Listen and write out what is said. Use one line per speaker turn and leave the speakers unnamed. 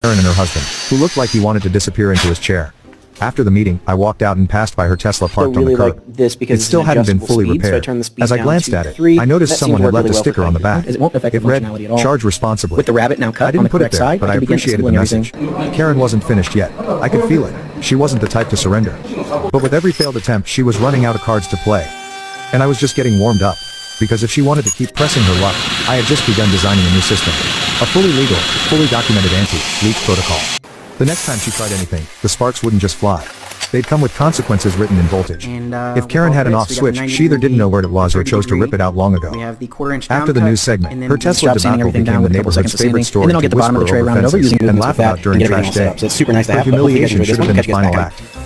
Karen and her husband, who looked like he wanted to disappear into his chair. After the meeting, I walked out and passed by her Tesla parked on the curb. It still hadn't been fully repaired. As I glanced at it, I noticed someone had left a sticker on the back. It read, "Charge responsibly."
With the rabbit now cut
I
on
didn't
the
put it
correct
there,
side,
but I
can begin
appreciated the
assembling
message. Karen wasn't finished yet. I could feel it. She wasn't the type to surrender. But with every failed attempt, she was running out of cards to play. And I was just getting warmed up. Because if she wanted to keep pressing her luck, I had just begun designing a new system. A fully legal, fully documented anti-leak protocol. The next time she tried anything, the sparks wouldn't just fly. They'd come with consequences written in voltage. If Karen had an off switch, she either didn't know where it was or chose to rip it out long ago.
We have the quarter-inch
After the news segment, her Tesla debacle became the neighborhood's favorite story
and then I'll get the bottom of the tray, round it over using
and laugh about during trash day.
So it's super nice to
Her
have. Hopefully you guys
humiliation
enjoy this
should have
one.
been the
Catch you guys
final
back on.
act.